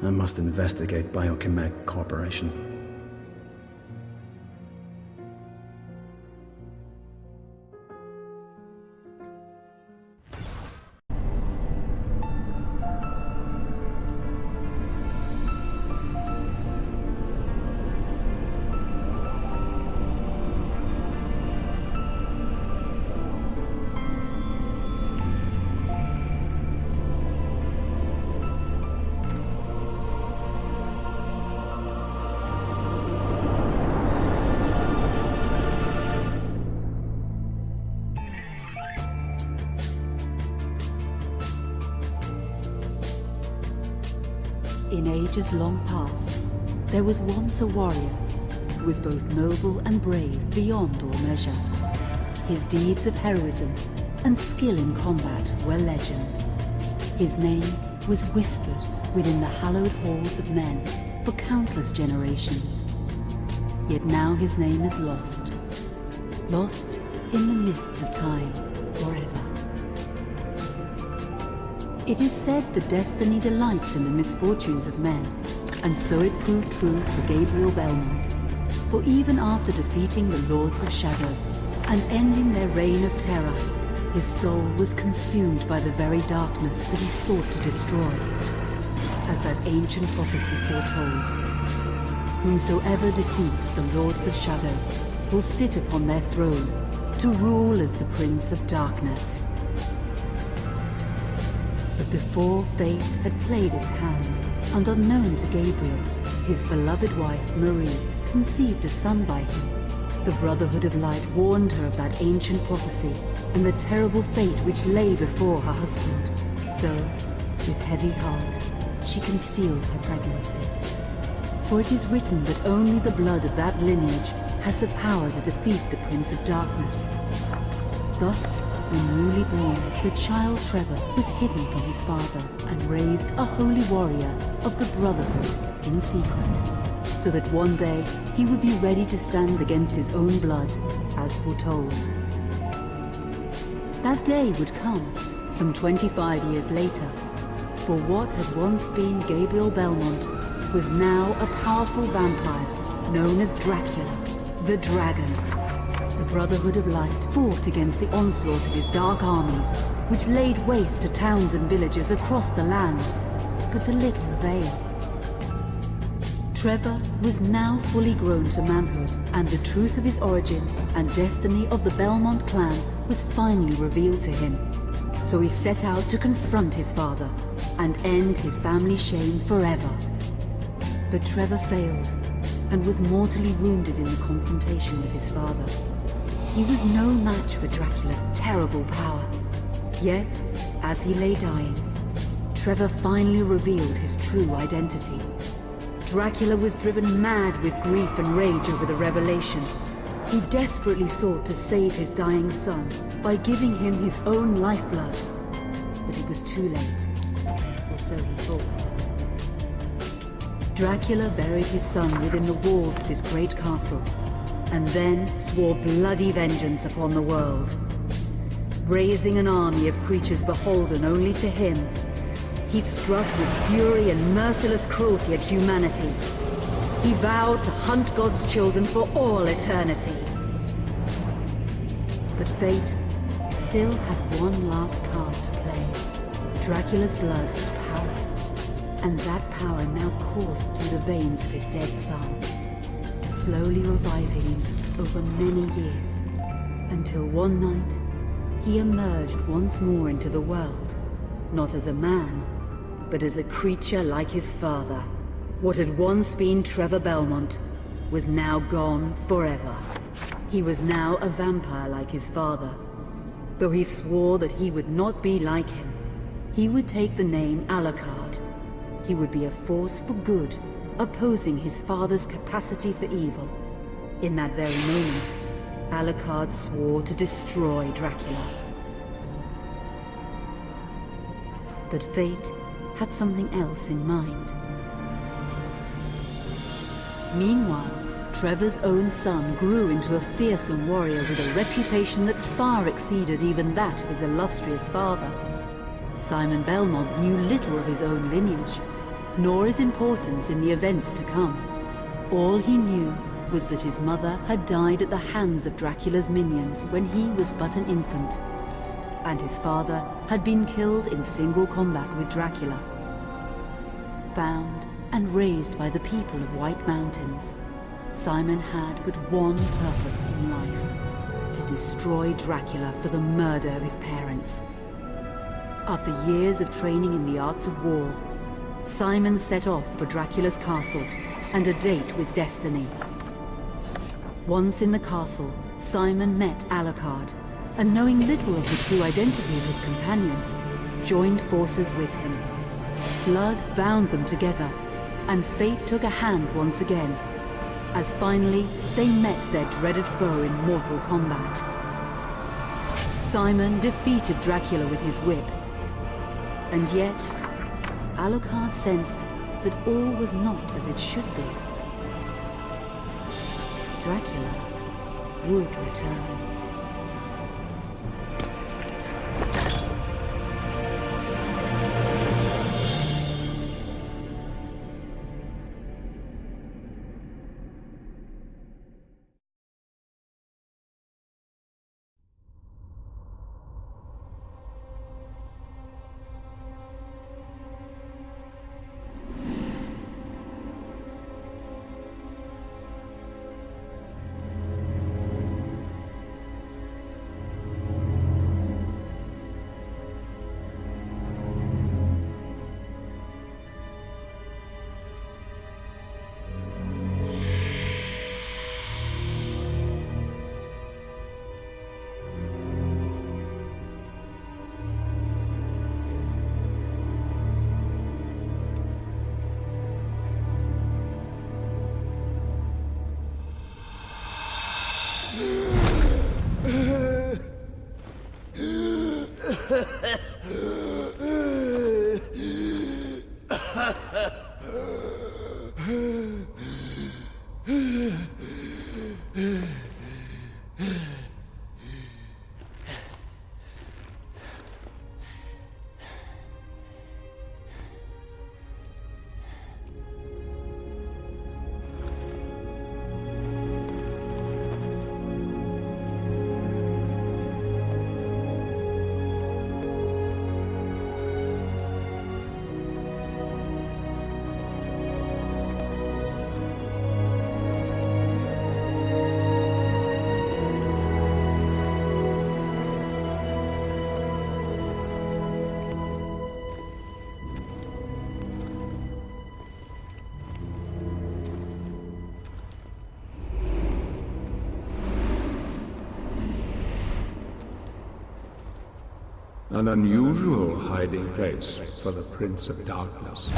I must investigate Biochimec Corporation. In ages long past, there was once a warrior who was both noble and brave beyond all measure. His deeds of heroism and skill in combat were legend. His name was whispered within the hallowed halls of men for countless generations. Yet now his name is lost, lost in the mists of time forever. It is said that destiny delights in the misfortunes of men, and so it proved true for Gabriel Belmont. For even after defeating the Lords of Shadow and ending their reign of terror, his soul was consumed by the very darkness that he sought to destroy. As that ancient prophecy foretold, whomsoever defeats the Lords of Shadow will sit upon their throne to rule as the Prince of Darkness. But before fate had played its hand, and unknown to Gabriel, his beloved wife Marie conceived a son by him. The Brotherhood of Light warned her of that ancient prophecy and the terrible fate which lay before her husband. So, with heavy heart, she concealed her pregnancy. For it is written that only the blood of that lineage has the power to defeat the Prince of Darkness. Thus, when newly born, the child Trevor was hidden from his father and raised a holy warrior of the Brotherhood in secret, so that one day he would be ready to stand against his own blood, as foretold. That day would come, some 25 years later, for what had once been Gabriel Belmont was now a powerful vampire known as Dracula, the Dragon. The Brotherhood of Light fought against the onslaught of his dark armies, which laid waste to towns and villages across the land, but to little avail. Trevor was now fully grown to manhood, and the truth of his origin and destiny of the Belmont clan was finally revealed to him. So he set out to confront his father and end his family shame forever. But Trevor failed and was mortally wounded in the confrontation with his father. He was no match for Dracula's terrible power. Yet, as he lay dying, Trevor finally revealed his true identity. Dracula was driven mad with grief and rage over the revelation. He desperately sought to save his dying son by giving him his own lifeblood. But it was too late, or so he thought. Dracula buried his son within the walls of his great castle, and then swore bloody vengeance upon the world. Raising an army of creatures beholden only to him, he struck with fury and merciless cruelty at humanity. He vowed to hunt God's children for all eternity. But fate still had one last card to play. Dracula's blood had power, and that power now coursed through the veins of his dead son, slowly reviving him over many years, until one night he emerged once more into the world, not as a man, but as a creature like his father. What had once been Trevor Belmont was now gone forever. He was now a vampire like his father. Though he swore that he would not be like him, he would take the name Alucard. He would be a force for good, opposing his father's capacity for evil. In that very moment, Alucard swore to destroy Dracula. But fate had something else in mind. Meanwhile, Trevor's own son grew into a fearsome warrior with a reputation that far exceeded even that of his illustrious father. Simon Belmont knew little of his own lineage, nor his importance in the events to come. All he knew was that his mother had died at the hands of Dracula's minions when he was but an infant, and his father had been killed in single combat with Dracula. Found and raised by the people of White Mountains, Simon had but one purpose in life: to destroy Dracula for the murder of his parents. After years of training in the arts of war, Simon set off for Dracula's castle and a date with destiny. Once in the castle, Simon met Alucard, and knowing little of the true identity of his companion, joined forces with him. Blood bound them together, and fate took a hand once again, as finally they met their dreaded foe in mortal combat. Simon defeated Dracula with his whip, and yet Alucard sensed that all was not as it should be. Dracula would return. An unusual hiding place for the Prince of Darkness.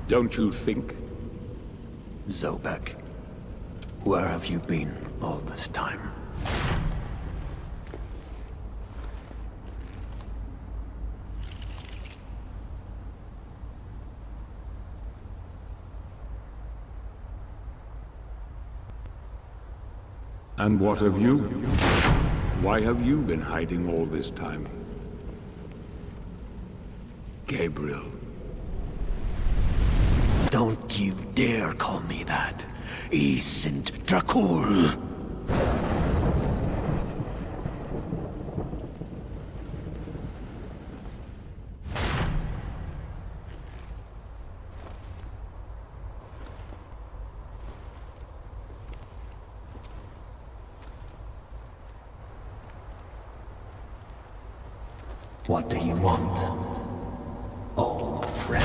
Don't you think? Zobek, where have you been all this time? And what of you? Why have you been hiding all this time? Gabriel. Don't you dare call me that. I sind Dracul. What do you want, old friend?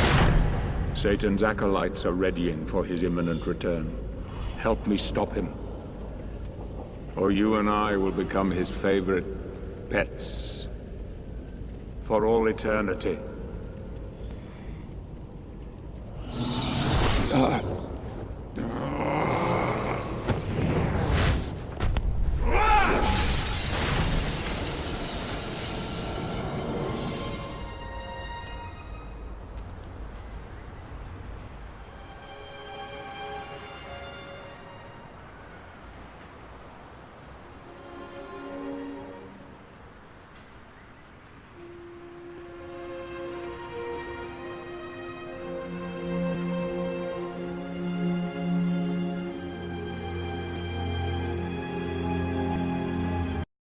Satan's acolytes are readying for his imminent return. Help me stop him, or you and I will become his favorite pets for all eternity.